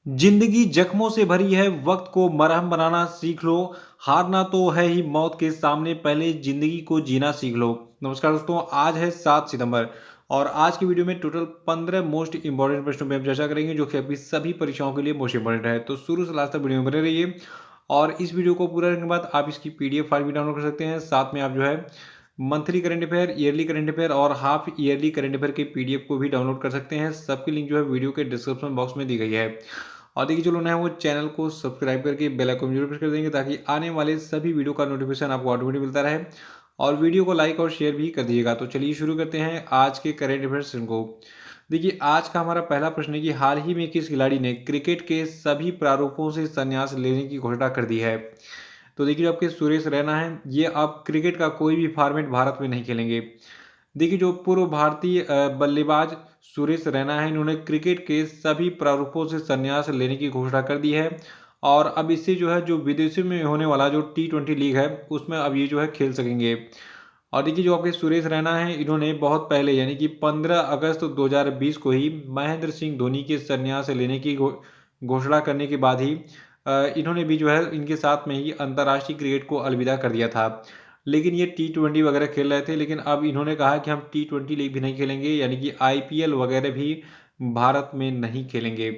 जिंदगी जख्मों से भरी है, वक्त को मरहम बनाना सीख लो। हारना तो है ही मौत के सामने, पहले जिंदगी को जीना सीख लो। नमस्कार दोस्तों, आज है 7 सितंबर और आज की वीडियो में टोटल 15 मोस्ट इंपॉर्टेंट प्रश्नों पर हम चर्चा करेंगे जो कि आपकी सभी परीक्षाओं के लिए मोस्ट इंपॉर्टेंट है। तो शुरू से लास्ट तक वीडियो में बने रहिए और इस वीडियो को पूरा करने के बाद आप इसकी पीडीएफ फाइल भी डाउनलोड कर सकते हैं। साथ में आप जो है monthly current affair, yearly current affair और हाफ ईयरली करंट अफेयर के पीडीएफ को भी डाउनलोड कर सकते हैं। सबकी लिंक जो है वीडियो के डिस्क्रिप्शन बॉक्स में दी गई है। और देखिए, जो लोग नए हैं वो चैनल को सब्सक्राइब करके बेल आइकन जरूर प्रेस कर देंगे ताकि आने वाले सभी वीडियो का नोटिफिकेशन आपको ऑटोमेटिक मिलता रहे। और वीडियो को लाइक और शेयर भी कर दीजिएगा। तो चलिए शुरू करते हैं आज के करेंट अफेयर्स को। देखिए, आज का हमारा पहला प्रश्न है कि हाल ही में किस खिलाड़ी ने क्रिकेट के सभी प्रारूपों से संन्यास लेने की घोषणा कर दी है। तो देखिए, जो आपके सुरेश रैना है, ये अब क्रिकेट का कोई भी फॉर्मेट भारत में नहीं खेलेंगे। देखिए, जो पूर्व भारतीय बल्लेबाज सुरेश रैना है, इन्होंने क्रिकेट के सभी प्रारूपों से संन्यास लेने की घोषणा कर दी है। और अब इससे जो है जो विदेशों में होने वाला जो T20 लीग है उसमें अब ये जो है खेल सकेंगे। और देखिए, जो आपके सुरेश रैना है, इन्होंने बहुत पहले यानी कि 15 अगस्त 2020 को ही महेंद्र सिंह धोनी के संन्यास लेने की घोषणा करने के बाद ही इन्होंने भी जो है इनके साथ में ही अंतर्राष्ट्रीय क्रिकेट को अलविदा कर दिया था। लेकिन ये T20 वगैरह खेल रहे थे, लेकिन अब इन्होंने कहा कि हम T20 लीग भी नहीं खेलेंगे, यानी कि IPL वगैरह भी भारत में नहीं खेलेंगे।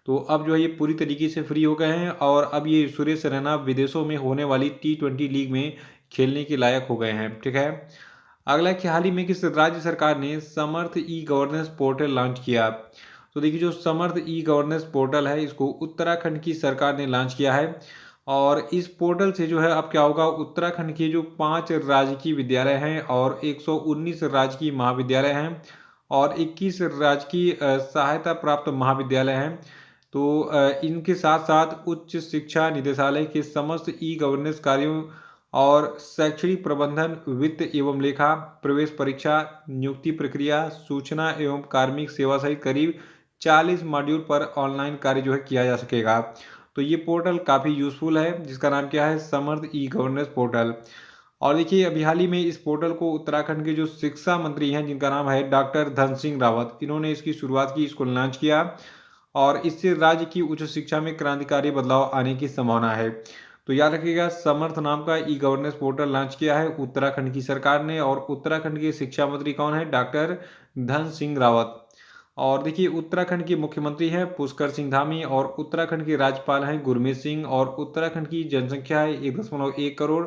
तो अब जो है ये पूरी तरीके से फ्री हो गए हैं और अब ये सुरेश रैना विदेशों में होने वाली T20 लीग में खेलने के लायक हो गए हैं। ठीक है। अगला कि हाल ही में किस राज्य सरकार ने समर्थ ई गवर्नेंस पोर्टल लॉन्च किया। तो देखिए, जो समर्थ ई गवर्नेंस पोर्टल है, इसको उत्तराखंड की सरकार ने लॉन्च किया है। और इस पोर्टल से जो है अब क्या होगा, उत्तराखंड के जो 5 राजकीय विद्यालय हैं और 119 राजकीय महाविद्यालय हैं और 21 राजकीय सहायता प्राप्त महाविद्यालय हैं। तो इनके साथ साथ उच्च शिक्षा निदेशालय के समस्त ई गवर्नेंस कार्यों और शैक्षणिक प्रबंधन, वित्त एवं लेखा, प्रवेश परीक्षा, नियुक्ति प्रक्रिया, सूचना एवं कार्मिक सेवा सहित करीब 40 मॉड्यूल पर ऑनलाइन कार्य जो है किया जा सकेगा। तो ये पोर्टल काफ़ी यूजफुल है जिसका नाम क्या है, समर्थ ई गवर्नेंस पोर्टल। और देखिए, अभी हाल ही में इस पोर्टल को उत्तराखंड के जो शिक्षा मंत्री हैं जिनका नाम है डॉक्टर धन सिंह रावत, इन्होंने इसकी शुरुआत की, इसको लॉन्च किया। और इससे राज्य की उच्च शिक्षा में क्रांतिकारी बदलाव आने की संभावना है। तो याद रखिएगा, समर्थ नाम का ई गवर्नेंस पोर्टल लॉन्च किया है उत्तराखंड की सरकार ने और उत्तराखंड के शिक्षा मंत्री कौन है, डॉक्टर धन सिंह रावत। और देखिए, उत्तराखंड के मुख्यमंत्री हैं पुष्कर सिंह धामी और उत्तराखंड के राज्यपाल हैं गुरमीत सिंह और उत्तराखंड की जनसंख्या है 1.1 करोड़।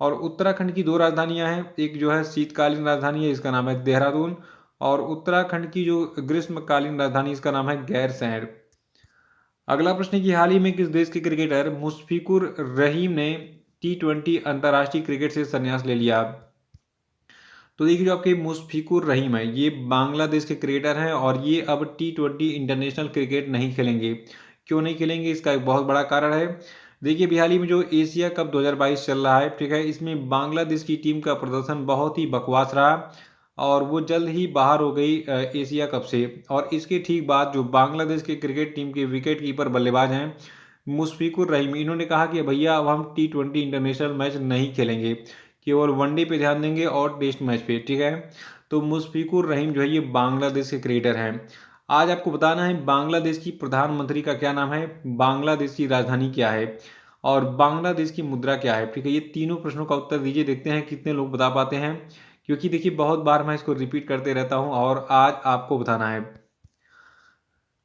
और उत्तराखंड की 2 राजधानियां हैं, एक जो है शीतकालीन राजधानी है, इसका नाम है देहरादून। और उत्तराखंड की जो ग्रीष्मकालीन राजधानी, इसका नाम है गैरसैंण। अगला प्रश्न है कि हाल ही में किस देश के क्रिकेटर मुशफिकुर रहीम ने T20 अंतर्राष्ट्रीय क्रिकेट से संन्यास ले लिया। तो देखिए, जो आपके मुशफिकुर रहीम है, ये बांग्लादेश के क्रिकेटर हैं और ये अब T20 इंटरनेशनल क्रिकेट नहीं खेलेंगे। क्यों नहीं खेलेंगे, इसका एक बहुत बड़ा कारण है। देखिए, अभी हाल ही में जो एशिया कप 2022 चल रहा है, ठीक है, इसमें बांग्लादेश की टीम का प्रदर्शन बहुत ही बकवास रहा और वो जल्द ही बाहर हो गई एशिया कप से। और इसके ठीक बाद जो बांग्लादेश के क्रिकेट टीम के विकेट कीपर बल्लेबाज हैं मुशफिकुर रहीम, इन्होंने कहा कि भैया अब हम T20 इंटरनेशनल मैच नहीं खेलेंगे, केवल वनडे पे ध्यान देंगे और टेस्ट मैच पे। ठीक है। तो मुशफिकुर रहीम जो है ये बांग्लादेश के क्रिकेटर हैं। आज आपको बताना है बांग्लादेश की प्रधानमंत्री का क्या नाम है, बांग्लादेश की राजधानी क्या है और बांग्लादेश की मुद्रा क्या है। ठीक है, ये तीनों प्रश्नों का उत्तर दीजिए, देखते हैं कितने लोग बता पाते हैं। क्योंकि देखिए, बहुत बार मैं इसको रिपीट करते रहता हूं और आज आपको बताना है।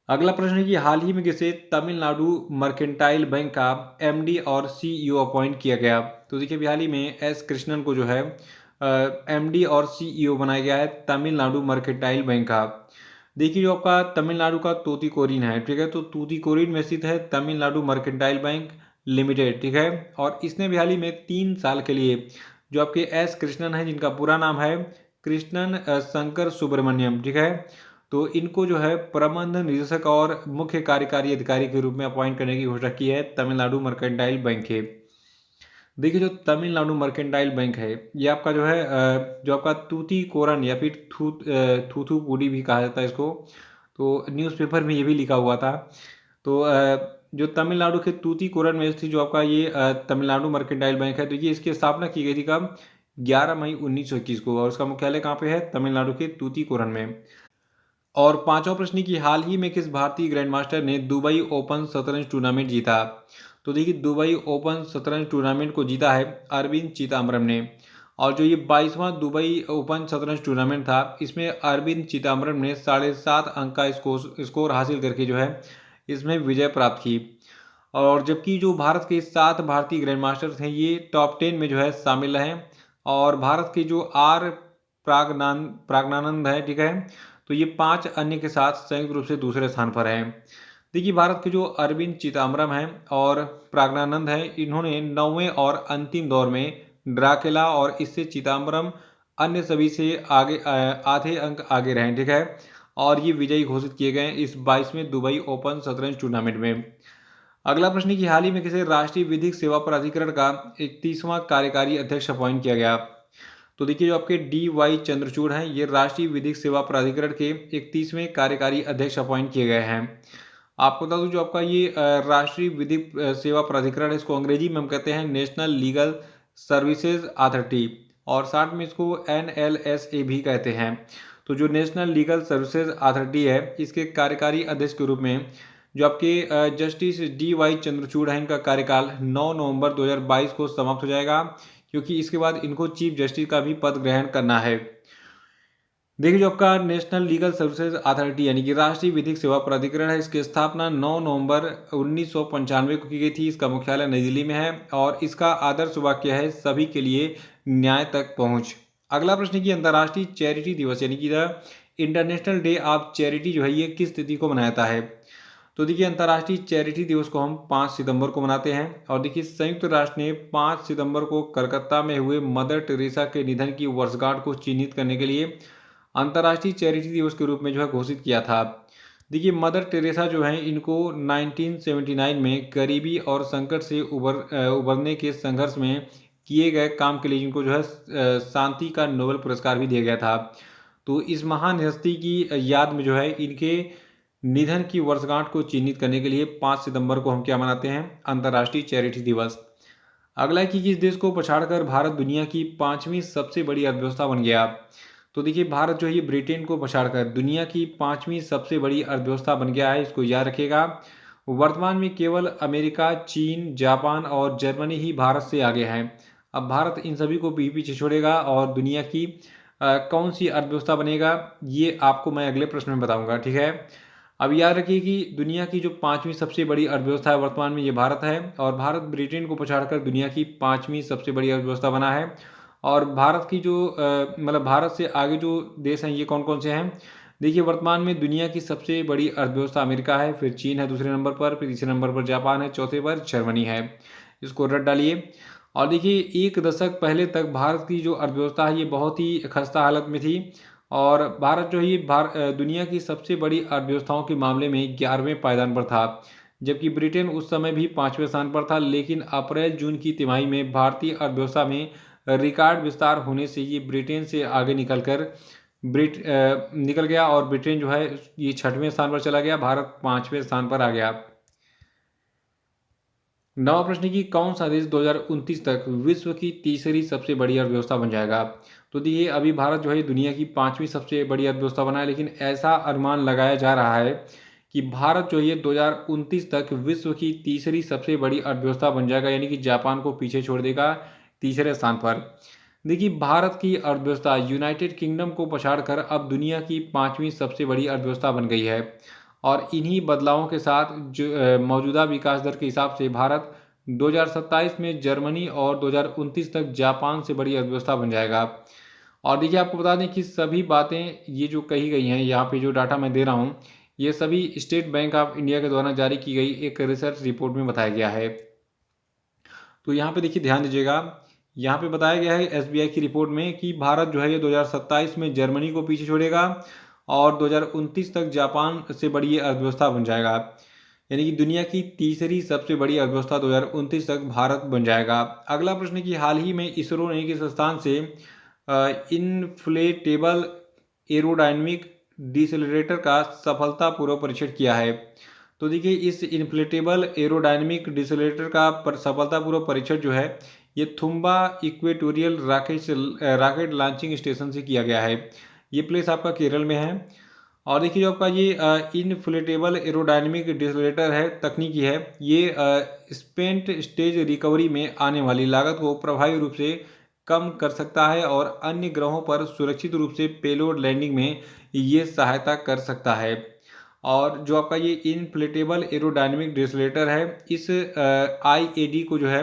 अगला प्रश्न है कि हाल ही में किसे तमिलनाडु मर्केंटाइल बैंक का MD और CEO अपॉइंट किया गया। तो देखिए, अभी हाल ही में S कृष्णन को जो है MD और CEO बनाया गया है तमिलनाडु मर्केंटाइल बैंक का। देखिए, जो आपका तमिलनाडु का तूतीकोरिन है, ठीक है, तो तूतीकोरिन में स्थित है तमिलनाडु मर्केंटाइल बैंक लिमिटेड। ठीक है। और इसने भी हाल ही में 3 साल के लिए जो आपके S कृष्णन है, जिनका पूरा नाम है कृष्णन शंकर सुब्रमण्यम, ठीक है, तो इनको जो है प्रबंध निदेशक और मुख्य कार्यकारी अधिकारी के रूप में अपॉइंट करने की घोषणा की है तमिलनाडु मर्केंटाइल बैंक के। देखिए, जो तमिलनाडु मर्केंटाइल बैंक है, ये आपका जो है जो आपका तूतीकोरन या फिर थूथुकुडी भी कहा जाता है इसको। तो न्यूज़पेपर में ये भी लिखा हुआ था। तो जो तमिलनाडु के तूतीकोरन में स्थित जो आपका ये तमिलनाडु मर्केंटाइल बैंक है, तो ये इसकी स्थापना की गई थी कब, 11 मई 1921 को। और उसका मुख्यालय कहाँ पे है, तमिलनाडु के तूतीकोरन में। और पांचवा प्रश्न की हाल ही में किस भारतीय ग्रैंडमास्टर ने दुबई ओपन शतरंज टूर्नामेंट जीता? तो देखिए दुबई ओपन शतरंज टूर्नामेंट को जीता है अरविंद चिदम्बरम ने। और जो ये 22वां दुबई ओपन शतरंज टूर्नामेंट था, इसमें अरविंद चिदम्बरम ने 7.5 अंक का स्कोर हासिल करके जो है इसमें विजय प्राप्त की। और जबकि जो भारत के 7 भारतीय ग्रैंड मास्टर थे, ये टॉप 10 में जो है शामिल रहे। और भारत के जो आर प्राज्ञानंद है, ठीक है, तो ये 5 अन्य के साथ संयुक्त रूप से दूसरे स्थान पर हैं। देखिए भारत के जो अरविंद चिदम्बरम हैं और प्राज्ञानंद हैं, इन्होंने 9वें और अंतिम दौर में ड्राकेला और इससे चिदम्बरम अन्य सभी से आगे आधे अंक आगे रहे, ठीक है। और ये विजयी घोषित किए गए इस 22वें दुबई ओपन शतरंज टूर्नामेंट में। अगला प्रश्न की हाल ही में किसे राष्ट्रीय विधिक सेवा प्राधिकरण का 31वां कार्यकारी अध्यक्ष अपॉइंट किया गया? तो देखिए जो आपके DY चंद्रचूड़ हैं, ये राष्ट्रीय विधिक सेवा प्राधिकरण के 31वें कार्यकारी अध्यक्ष अपॉइंट किए गए हैं। आपको बता दूं जो आपका ये राष्ट्रीय विधिक सेवा प्राधिकरण, इसको अंग्रेजी में हम कहते हैं नेशनल लीगल सर्विसेज अथॉरिटी, और साथ में इसको NLSA भी कहते हैं। तो जो नेशनल लीगल सर्विसेज अथॉरिटी है, इसके कार्यकारी अध्यक्ष के रूप में जो आपके जस्टिस DY चंद्रचूड़ हैं, इनका कार्यकाल 9 नवंबर 2022 को समाप्त हो जाएगा, क्योंकि इसके बाद इनको चीफ जस्टिस का भी पद ग्रहण करना है। देखिए जो आपका नेशनल लीगल सर्विसेज अथॉरिटी यानी कि राष्ट्रीय विधिक सेवा प्राधिकरण है, इसकी स्थापना 9 नवंबर 1995 को की गई थी। इसका मुख्यालय नई दिल्ली में है और इसका आदर्श वाक्य है सभी के लिए न्याय तक पहुंच। अगला प्रश्न की अंतर्राष्ट्रीय चैरिटी दिवस यानी कि the international day of charity जो है ये किस तिथि को मनाता है? तो देखिए अंतर्राष्ट्रीय चैरिटी दिवस को हम 5 सितंबर को मनाते हैं। और देखिए संयुक्त राष्ट्र ने 5 सितंबर को कलकत्ता में हुए मदर टेरेसा के निधन की वर्षगांठ को चिन्हित करने के लिए अंतर्राष्ट्रीय चैरिटी दिवस के रूप में जो है घोषित किया था। देखिए मदर टेरेसा जो है इनको 1979 में गरीबी और संकट से उबरने के संघर्ष में किए गए काम के लिए इनको जो है शांति का नोबेल पुरस्कार भी दिया गया था। तो इस महान हस्ती की याद में जो है इनके निधन की वर्षगांठ को चिन्हित करने के लिए 5 सितंबर को हम क्या मनाते हैं? अंतर्राष्ट्रीय चैरिटी दिवस। अगला कि किस देश को पछाड़कर भारत दुनिया की 5वीं सबसे बड़ी अर्थव्यवस्था बन गया? तो देखिए भारत जो है ये ब्रिटेन को पछाड़कर दुनिया की 5वीं सबसे बड़ी अर्थव्यवस्था बन गया है, इसको याद रखिएगा। वर्तमान में केवल अमेरिका, चीन, जापान और जर्मनी ही भारत से आगे हैं। अब भारत इन सभी को भी पीछे छोड़ेगा और दुनिया की कौन सी अर्थव्यवस्था बनेगा, ये आपको मैं अगले प्रश्न में बताऊंगा, ठीक है। अब याद रखिए कि दुनिया की जो 5वीं सबसे बड़ी अर्थव्यवस्था है वर्तमान में ये भारत है, और भारत ब्रिटेन को पछाड़कर दुनिया की 5वीं सबसे बड़ी अर्थव्यवस्था बना है। और भारत की जो मतलब भारत से आगे जो देश हैं ये कौन कौन से हैं? देखिए वर्तमान में दुनिया की सबसे बड़ी अर्थव्यवस्था अमेरिका है, फिर चीन है दूसरे नंबर पर, फिर तीसरे नंबर पर जापान है, चौथे पर जर्मनी है। इसको रट डालिए। और देखिए एक दशक पहले तक भारत की जो अर्थव्यवस्था है ये बहुत ही खस्ता हालत में थी। और भारत जो है ये दुनिया की सबसे बड़ी अर्थव्यवस्थाओं के मामले में 11वें पायदान पर था, जबकि ब्रिटेन उस समय भी 5वें स्थान पर था। लेकिन अप्रैल जून की तिमाही में भारतीय अर्थव्यवस्था में रिकॉर्ड विस्तार होने से ये ब्रिटेन से आगे निकल गया और ब्रिटेन जो है ये 6वें स्थान पर चला गया, भारत 5वें स्थान पर आ गया। नवा प्रश्न की कौन सा देश 2029 तक विश्व की तीसरी सबसे बड़ी अर्थव्यवस्था बन जाएगा? तो देखिए अभी भारत जो है दुनिया की 5वीं सबसे बड़ी अर्थव्यवस्था बना है, लेकिन ऐसा अनुमान लगाया जा रहा है कि भारत जो है 2029 तक विश्व की तीसरी सबसे बड़ी अर्थव्यवस्था बन जाएगा, यानी कि जापान को पीछे छोड़ देगा तीसरे स्थान पर। देखिए भारत की अर्थव्यवस्था यूनाइटेड किंगडम को पछाड़कर अब दुनिया की 5वीं सबसे बड़ी अर्थव्यवस्था बन गई है। और इन्हीं बदलावों के साथ जो मौजूदा विकास दर के हिसाब से भारत 2027 में जर्मनी और 2029 तक जापान से बड़ी अर्थव्यवस्था बन जाएगा। और देखिए आपको बता दें कि सभी बातें ये जो कही गई हैं, यहाँ पे जो डाटा मैं दे रहा हूँ, ये सभी स्टेट बैंक ऑफ इंडिया के द्वारा जारी की गई एक रिसर्च रिपोर्ट में बताया गया है। तो यहाँ पे देखिए ध्यान दीजिएगा, यहाँ पे बताया गया है SBI की रिपोर्ट में कि भारत जो है ये 2027 में जर्मनी को पीछे छोड़ेगा और 2029 तक जापान से बड़ी अर्थव्यवस्था बन जाएगा, यानी कि दुनिया की तीसरी सबसे बड़ी अर्थव्यवस्था 2029 तक भारत बन जाएगा। अगला प्रश्न कि हाल ही में इसरो ने किस स्थान से इन्फ्लेटेबल एरोडायनेमिक डिसेलरेटर का सफलतापूर्वक परीक्षण किया है? तो देखिए इस इन्फ्लेटेबल एरोडायनेमिक डिसेलरेटर का सफलतापूर्वक परीक्षण जो है ये Thumba equatorial rocket launching station से किया गया है। ये प्लेस आपका केरल में है। और देखिए जो आपका ये इनफ्लेटेबल एरोडायनेमिक डिसलेटर है, तकनीकी है, ये स्पेंट स्टेज रिकवरी में आने वाली लागत को प्रभावी रूप से कम कर सकता है और अन्य ग्रहों पर सुरक्षित रूप से पेलोड लैंडिंग में ये सहायता कर सकता है। और जो आपका ये इनफ्लेटेबल एरोडायनेमिक डिसलेटर है, इस आईएडी को जो है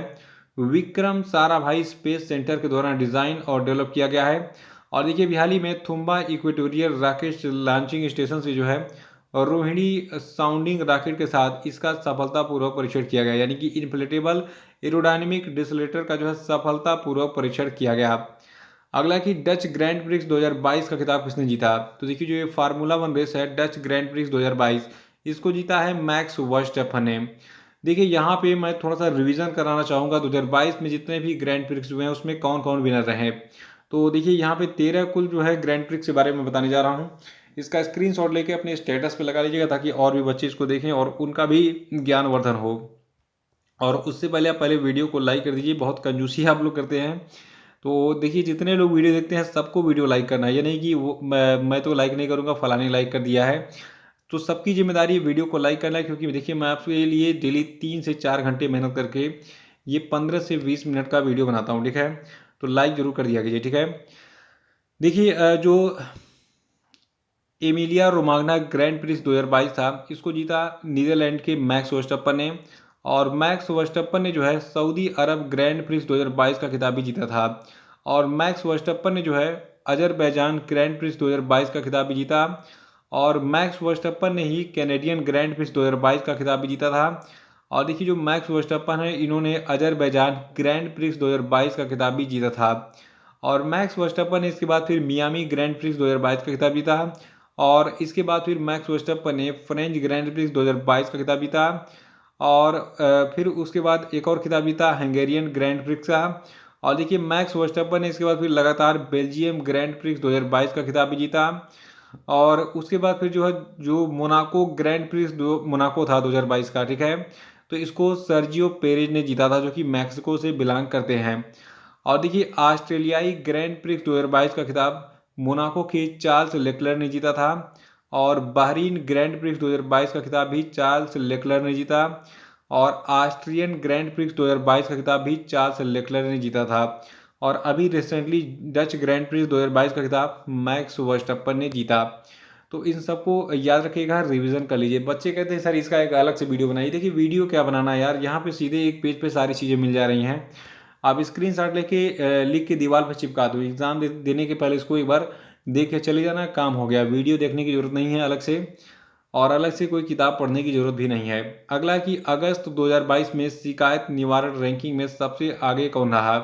विक्रम साराभाई स्पेस सेंटर के द्वारा डिज़ाइन और डेवलप किया गया है। और देखिए अभी हाल ही में Thumba equatorial rocket launching station से जो है रोहिणी साउंडिंग रॉकेट के साथ इसका सफलतापूर्वक परीक्षण किया गया, यानी कि इनफ्लेटेबल एरोडायनेमिक डिसलेटर का जो है सफलतापूर्वक परीक्षण किया गया। अगला कि डच ग्रैंड प्रिक्स 2022 का खिताब किसने जीता? तो देखिए जो ये फार्मूला वन रेस है डच ग्रैंड प्रिक्स 2022, इसको जीता है मैक्स वर्स्टैपन ने। देखिए यहाँ पे मैं थोड़ा सा रिवीजन कराना चाहूँगा 2022 में जितने भी ग्रैंड प्रिक्स हुए हैं उसमें कौन कौन विनर रहे। तो देखिए यहाँ पे 13 कुल जो है ग्रैंड प्रिक्स के बारे में बताने जा रहा हूँ। इसका स्क्रीनशॉट लेके अपने स्टेटस पे लगा लीजिएगा ताकि और भी बच्चे इसको देखें और उनका भी ज्ञानवर्धन हो। और उससे पहले आप पहले वीडियो को लाइक कर दीजिए, बहुत कंजूसी आप लोग करते हैं। तो देखिए जितने लोग वीडियो देखते हैं सबको वीडियो लाइक करना है, ये नहीं कि वो मैं तो लाइक नहीं करूँगा, फलाने लाइक कर दिया है। तो सबकी जिम्मेदारी है वीडियो को लाइक करना है, क्योंकि देखिए मैं आपके लिए डेली 3 से 4 घंटे मेहनत करके ये 15 से 20 मिनट का वीडियो बनाता हूँ, ठीक है। तो लाइक जरूर कर दिया कीजिए, ठीक है। देखिए जो एमिलिया रोमाग्ना ग्रैंड प्रिक्स 2022 था, इसको जीता नीदरलैंड के मैक्स वर्स्टप्पन ने। और मैक्स वर्स्टप्पन ने जो है सऊदी अरब ग्रैंड प्रिक्स 2022 का खिताब भी जीता था। और मैक्स वर्स्टप्पन ने जो है अजरबैजान ग्रैंड प्रिक्स 2022 का खिताब भी जीता। और मैक्स वर्स्टप्पन ने ही कैनेडियन ग्रैंड प्रिक्स 2022 का खिताब भी जीता था। और देखिए जो मैक्स वर्स्टप्पन है इन्होंने अजरबैजान ग्रैंड प्रिक्स 2022 का खिताब भी जीता था। और मैक्स वर्स्टप्पन ने इसके बाद फिर मियामी ग्रैंड प्रिक्स 2022 का खिताब जीता। और इसके बाद फिर मैक्स वर्स्टप्पन ने फ्रेंच ग्रैंड प्रिक्स 2022 का खिताब जीता। और फिर उसके बाद एक और खिताब जीता हंगेरियन ग्रैंड प्रिक्स का। और देखिए मैक्स वर्स्टप्पन ने इसके बाद फिर लगातार बेल्जियम ग्रैंड प्रिक्स 2022 का खिताब भी जीता। और उसके बाद फिर जो है जो मोनाको ग्रैंड प्रिक्स मोनाको था 2022 का, ठीक है, तो इसको सर्जियो पेरेज ने जीता था जो कि मैक्सिको से बिलोंग करते हैं। और देखिए ऑस्ट्रेलियाई ग्रैंड प्रिक्स 2022 का खिताब मोनाको के चार्ल्स लेक्लर ने जीता था। और बहरीन ग्रैंड प्रिक्स 2022 का खिताब भी चार्ल्स लेक्लर ने जीता। और ऑस्ट्रियन ग्रैंड प्रिक्स 2022 का खिताब भी चार्ल्स लेक्लर ने जीता था। और अभी रिसेंटली डच ग्रैंड प्रिक्स 2022 का खिताब मैक्स वर्स्टप्पन ने जीता। तो इन सबको याद रखिएगा, रिवीजन कर लीजिए। बच्चे कहते हैं सर इसका एक अलग से वीडियो बनाइए। देखिए वीडियो क्या बनाना है यार, यहाँ पे सीधे एक पेज पे सारी चीज़ें मिल जा रही हैं। आप स्क्रीनशॉट लेके लिख के दीवार पर चिपका दो, एग्जाम देने के पहले इसको एक बार देख के चले जाना, काम हो गया। वीडियो देखने की जरूरत नहीं है अलग से, और अलग से कोई किताब पढ़ने की जरूरत भी नहीं है। अगला कि अगस्त 2022 में शिकायत निवारण रैंकिंग में सबसे आगे कौन रहा?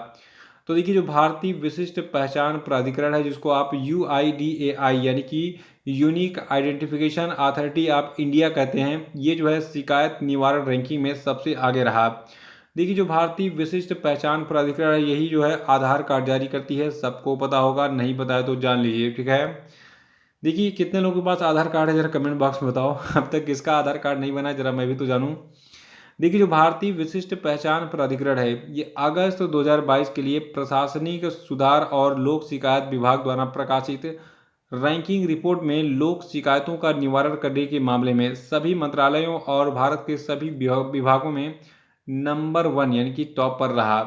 तो देखिए जो भारतीय विशिष्ट पहचान प्राधिकरण है, जिसको आप UIDAI यानी कि unique identification authority of India कहते हैं, ये जो है शिकायत निवारण रैंकिंग में सबसे आगे रहा। देखिए जो भारतीय विशिष्ट पहचान प्राधिकरण है यही जो है आधार कार्ड जारी करती है, सबको पता होगा, नहीं पता है तो जान लीजिए, ठीक है। देखिए कितने लोगों के पास आधार कार्ड है जरा कमेंट बॉक्स में बताओ। अब तक किसका आधार कार्ड नहीं बना है जरा मैं भी तो जानूं। देखिए जो भारतीय विशिष्ट पहचान प्राधिकरण है ये अगस्त 2022 के लिए प्रशासनिक सुधार और लोक शिकायत विभाग द्वारा प्रकाशित रैंकिंग रिपोर्ट में लोक शिकायतों का निवारण करने के मामले में सभी मंत्रालयों और भारत के सभी विभागों में नंबर 1 यानी कि टॉप पर रहा।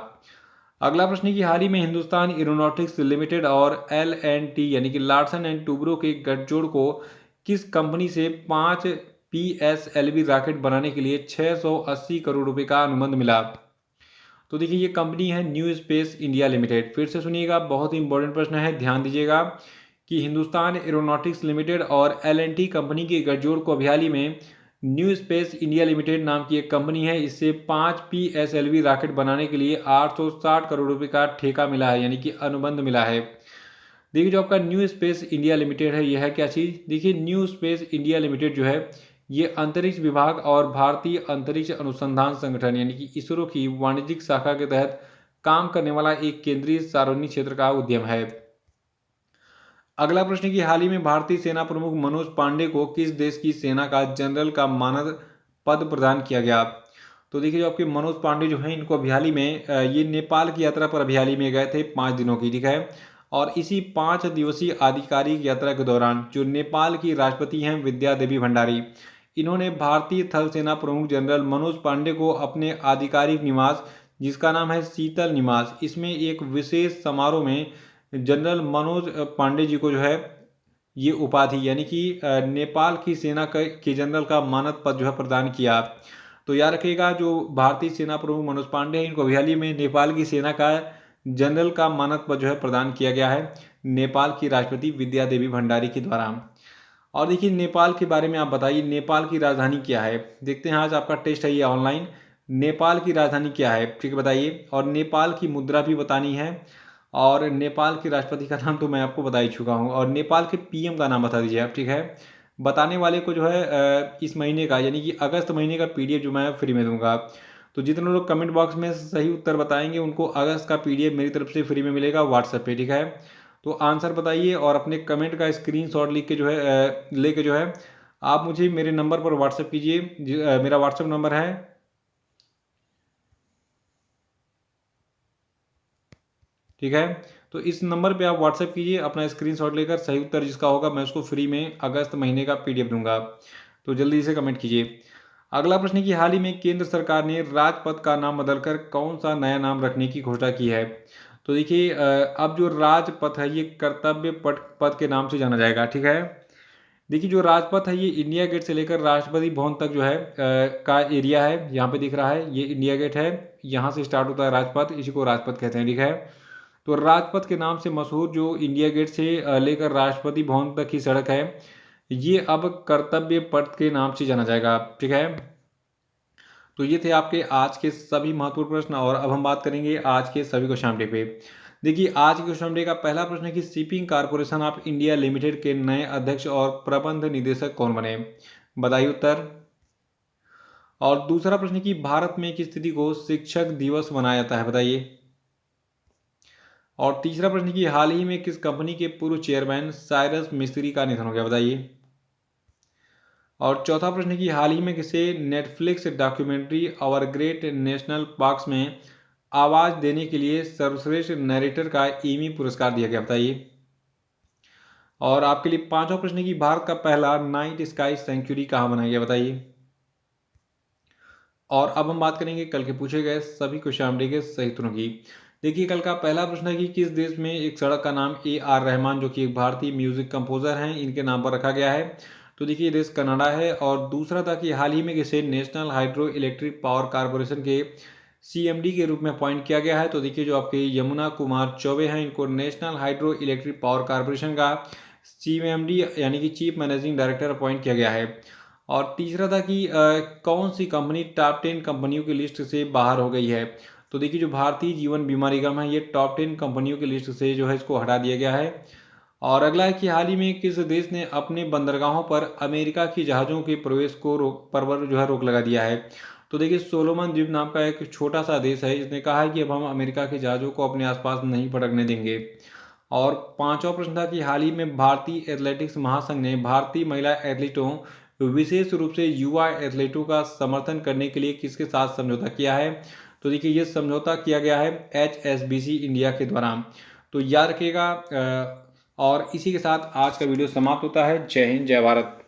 अगला प्रश्न है कि हाल ही में हिंदुस्तान एरोनॉटिक्स लिमिटेड और L&T यानी कि लार्सन एंड टूब्रो के गठजोड़ को किस कंपनी से 5 PSLV रॉकेट बनाने के लिए 680 करोड़ रुपए का अनुबंध मिला? तो देखिए ये कंपनी है न्यू स्पेस इंडिया लिमिटेड। फिर से सुनिएगा, बहुत ही इंपॉर्टेंट प्रश्न है, ध्यान दीजिएगा कि हिंदुस्तान एरोनॉटिक्स लिमिटेड और L&T कंपनी के गठजोड़ को अभी हाल ही में न्यू स्पेस इंडिया लिमिटेड नाम की एक कंपनी है, इससे 5 PSLV रॉकेट बनाने के लिए 860 करोड़ रुपए का ठेका मिला है, यानी कि अनुबंध मिला है। देखिए जो आपका न्यू स्पेस इंडिया लिमिटेड है यह है क्या चीज़? देखिए न्यू स्पेस इंडिया लिमिटेड जो है ये अंतरिक्ष विभाग और भारतीय अंतरिक्ष अनुसंधान संगठन यानी कि इसरो की वाणिज्यिक शाखा के तहत काम करने वाला एक केंद्रीय सार्वजनिक क्षेत्र का उद्यम है। अगला प्रश्न कि हाल ही में भारतीय सेना प्रमुख मनोज पांडे को किस देश की सेना का जनरल का मानद पद प्रदान किया गया? तो देखिए जो आपके मनोज पांडे जो हैं इनको अभी हाल ही में ये नेपाल की यात्रा पर अभी हाल ही में गए थे 5 दिनों की, ठीक है। और इसी 5 दिवसीय आधिकारिक यात्रा के दौरान जो नेपाल की राष्ट्रपति हैं विद्या देवी भंडारी, इन्होंने भारतीय थल सेना प्रमुख जनरल मनोज पांडे को अपने आधिकारिक निवास, जिसका नाम है शीतल निवास, इसमें एक विशेष समारोह में जनरल मनोज पांडे जी को जो है ये उपाधि यानी कि नेपाल की सेना के जनरल का मानद पद जो है प्रदान किया। तो याद रखिएगा, जो भारतीय सेना प्रमुख मनोज पांडे हैं, इनको अभी हाल ही में नेपाल की सेना का जनरल का मानद पद जो है प्रदान किया गया है नेपाल की राष्ट्रपति विद्या देवी भंडारी के द्वारा। और देखिए, नेपाल के बारे में आप बताइए, नेपाल की राजधानी क्या है। देखते हैं, आज आपका टेस्ट है ये ऑनलाइन। नेपाल की राजधानी क्या है, ठीक है, बताइए। और नेपाल की मुद्रा भी बतानी है, और नेपाल के राष्ट्रपति का नाम तो मैं आपको बता ही चुका हूँ, और नेपाल के पीएम का नाम बता दीजिए आप, ठीक है। बताने वाले को जो है इस महीने का यानी कि अगस्त महीने का पीडीएफ जो मैं फ्री में दूंगा। तो जितने लोग कमेंट बॉक्स में सही उत्तर बताएंगे उनको अगस्त का पीडीएफ मेरी तरफ से फ्री में मिलेगा व्हाट्सएप पे, ठीक है। तो आंसर बताइए और अपने कमेंट का स्क्रीनशॉट लिख के जो है लेके जो है आप मुझे मेरे नंबर पर व्हाट्सएप कीजिए। मेरा व्हाट्सएप नंबर है, ठीक है। तो इस नंबर पे आप व्हाट्सएप कीजिए अपना स्क्रीनशॉट लेकर, सही उत्तर जिसका होगा मैं उसको फ्री में अगस्त महीने का पीडीएफ दूंगा। तो जल्दी से कमेंट कीजिए। अगला प्रश्न है कि हाल ही में केंद्र सरकार ने राजपथ का नाम बदलकर कौन सा नया नाम रखने की घोषणा की है। तो देखिए, अब जो राजपथ है ये कर्तव्य पथ पथ के नाम से जाना जाएगा, ठीक है। देखिए, जो राजपथ है ये इंडिया गेट से लेकर राष्ट्रपति भवन तक जो है का एरिया है, यहाँ पे दिख रहा है, ये इंडिया गेट है, यहाँ से स्टार्ट होता है राजपथ, इसी को राजपथ कहते हैं, ठीक है। तो राजपथ के नाम से मशहूर जो इंडिया गेट से लेकर राष्ट्रपति भवन तक की सड़क है, ये अब कर्तव्य पथ के नाम से जाना जाएगा, ठीक है। तो ये थे आपके आज के सभी महत्वपूर्ण प्रश्न, और अब हम बात करेंगे आज के सभी क्वेश्चन डे पे। देखिए, आज के क्वेश्चन डे का पहला प्रश्न है कि shipping corporation of India limited के नए अध्यक्ष और प्रबंध निदेशक कौन बने, बताइए उत्तर। और दूसरा प्रश्न है कि भारत में किस तिथि को शिक्षक दिवस मनाया जाता है, बताइए। और तीसरा प्रश्न है कि हाल ही में किस कंपनी के पूर्व चेयरमैन साइरस मिस्त्री का निधन हो गया, बताइए। और चौथा प्रश्न है कि हाल ही में किसे Netflix documentary our great national parks में आवाज देने के लिए सर्वश्रेष्ठ नरेटर का एमी पुरस्कार दिया गया, बताइए। और आपके लिए पांचवा प्रश्न है कि भारत का पहला नाइट स्काई सेंचुरी कहाँ बनाया गया, बताइए। और अब हम बात करेंगे कल के पूछे गए सभी क्वेश्चन के सही उत्तरों की। देखिए, कल का पहला प्रश्न है कि किस देश में एक सड़क का नाम AR रहमान, जो कि एक भारतीय म्यूजिक कंपोजर हैं, इनके नाम पर रखा गया है। तो देखिए, देश कनाडा है। और दूसरा था कि हाल ही में किसे national hydro electric power corporation के CMD के रूप में अपॉइंट किया गया है। तो देखिए, जो आपके यमुना कुमार चौबे हैं, इनको national hydro electric power corporation का CMD यानी कि चीफ मैनेजिंग डायरेक्टर अपॉइंट किया गया है। और तीसरा था कि कौन सी कंपनी टॉप 10 कंपनियों की लिस्ट से बाहर हो गई है। तो देखिए, जो भारतीय जीवन बीमा निगम है, ये टॉप 10 कंपनियों की लिस्ट से जो है इसको हटा दिया गया है। और अगला है कि हाल ही में किस देश ने अपने बंदरगाहों पर अमेरिका की जहाज़ों के प्रवेश को रोक लगा दिया है। तो देखिए, सोलोमन द्वीप नाम का एक छोटा सा देश है, इसने कहा है कि अब हम अमेरिका के जहाज़ों को अपने आसपास नहीं भटकने देंगे। और पांचवा प्रश्न था कि हाल ही में भारतीय एथलेटिक्स महासंघ ने भारतीय महिला एथलीटों, विशेष रूप से युवा एथलीटों का समर्थन करने के लिए किसके साथ समझौता किया है। तो देखिए, ये समझौता किया गया है HSBC इंडिया के द्वारा। तो याद रखिएगा। और इसी के साथ आज का वीडियो समाप्त होता है। जय हिंद, जय भारत।